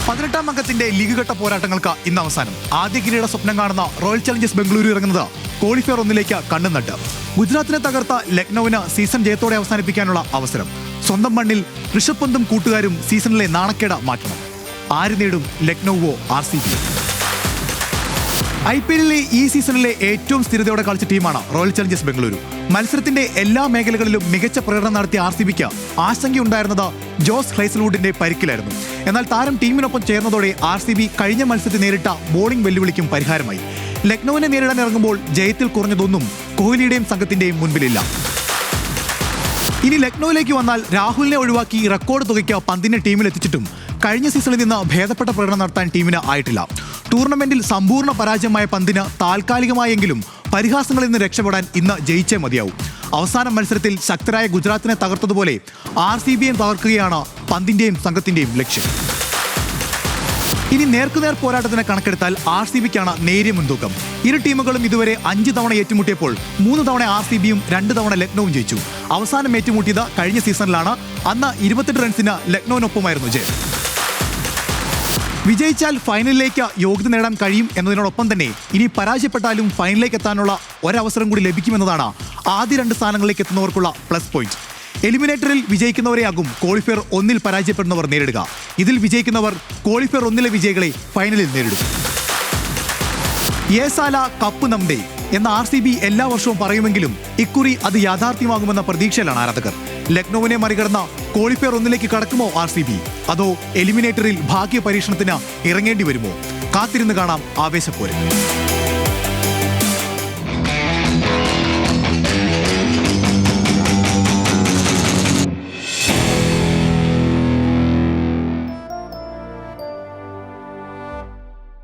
18-ാം അംഗത്തിന്റെ league ഘട്ട പോരാട്ടങ്ങൾക്ക് ഇന്ന് അവസാനം. ആദ്യ കിരീട സ്വപ്നം കാണുന്ന റോയൽ ചലഞ്ചേഴ്സ് ബംഗളൂരു ഇറങ്ങുന്നത് ക്വാളിഫയർ 1 കണ്ണും നട്ട്. ഗുജറാത്തിനെ തകർത്ത ലക്നൌവിന് സീസൺ ജയത്തോടെ അവസാനിപ്പിക്കാനുള്ള അവസരം. സ്വന്തം മണ്ണിൽ ഋഷഭ് പന്തും കൂട്ടുകാരും സീസണിലെ നാണക്കേട് മാറ്റണം. ആര് നേടും, ലക്നൌവോ RCB? IPL-ലെ ഈ സീസണിലെ ഏറ്റവും സ്ഥിരതയോടെ കളിച്ച ടീമാണ് റോയൽ ചലഞ്ചേഴ്സ് ബംഗളൂരു. മത്സരത്തിന്റെ എല്ലാ മേഖലകളിലും മികച്ച പ്രകടനം നടത്തിയ RCBക്ക് ആശങ്കയുണ്ടായിരുന്നത് ജോസ് ഹൈസൽവുഡിന്റെ പരിക്കിലായിരുന്നു. എന്നാൽ താരം ടീമിനൊപ്പം ചേർന്നതോടെ RCB കഴിഞ്ഞ മത്സരത്തിൽ നേരിട്ട ബോളിംഗ് വെല്ലുവിളിക്കും പരിഹാരമായി. ലക്നൌവിനെ നേരിടാൻ ഇറങ്ങുമ്പോൾ ജയത്തിൽ കുറഞ്ഞതൊന്നും കോഹ്ലിയുടെയും സംഘത്തിന്റെയും മുൻപിലില്ല. ഇനി ലക്നൌവിലേക്ക് വന്നാൽ രാഹുലിനെ ഒഴിവാക്കി റെക്കോർഡ് തുകയ്ക്ക് പന്തിനെ ടീമിൽ എത്തിച്ചിട്ടും കഴിഞ്ഞ സീസണിൽ നിന്ന് ഭേദപ്പെട്ട പ്രകടനം നടത്താൻ ടീമിന് ആയിട്ടില്ല. ടൂർണമെന്റിൽ സമ്പൂർണ്ണ പരാജയമായ പന്തിന് താൽക്കാലികമായെങ്കിലും പരിഹാസങ്ങളിൽ നിന്ന് രക്ഷപ്പെടാൻ ഇന്ന് ജയിച്ചേ മതിയാവും. അവസാന മത്സരത്തിൽ ശക്തരായ ഗുജറാത്തിനെ തകർത്തതുപോലെ RCBയെ തകർക്കുകയാണ് പന്തിന്റെയും സംഘത്തിന്റെയും ലക്ഷ്യം. ഇനി നേർക്കുനേർ പോരാട്ടത്തിന് കണക്കെടുത്താൽ RCBക്കാണ് നേരിയ മുൻതൂക്കം. ഇരു ടീമുകളും ഇതുവരെ 5 തവണ ഏറ്റുമുട്ടിയപ്പോൾ 3 തവണ RCBയും 2 തവണ ലക്നൌവും ജയിച്ചു. അവസാനം ഏറ്റുമുട്ടിയത് കഴിഞ്ഞ സീസണിലാണ്. അന്ന് 28 റൺസിന് ലക്നൌവിനൊപ്പമായിരുന്നു ജയം. വിജയിച്ചാൽ ഫൈനലിലേക്ക് യോഗ്യത നേടാൻ കഴിയും എന്നതിനോടൊപ്പം തന്നെ ഇനി പരാജയപ്പെട്ടാലും ഫൈനലിലേക്ക് എത്താനുള്ള ഒരവസരം കൂടി ലഭിക്കുമെന്നതാണ് ആദ്യ 2 സ്ഥാനങ്ങളിലേക്ക് എത്തുന്നവർക്കുള്ള പ്ലസ് പോയിന്റ്. എലിമിനേറ്ററിൽ വിജയിക്കുന്നവരെയാകും ക്വാളിഫയർ 1 പരാജയപ്പെടുന്നവർ നേരിടുക. ഇതിൽ വിജയിക്കുന്നവർ ക്വാളിഫയർ 1 വിജയികളെ ഫൈനലിൽ നേരിടും. യേസാല കപ്പ് നംദേ എന്ന RCB എല്ലാ വർഷവും പറയുമെങ്കിലും ഇക്കുറി അത് യാഥാർത്ഥ്യമാകുമെന്ന പ്രതീക്ഷയിലാണ് ആരാധകർ. ലക്നൌവിനെ മറികടന്ന ക്വാളിഫയർ 1 കടക്കുമോ RCB? അതോ എലിമിനേറ്ററിൽ ഭാഗ്യ പരീക്ഷണത്തിന് ഇറങ്ങേണ്ടി വരുമോ? കാത്തിരുന്ന് കാണാം ആവേശപ്പോര്.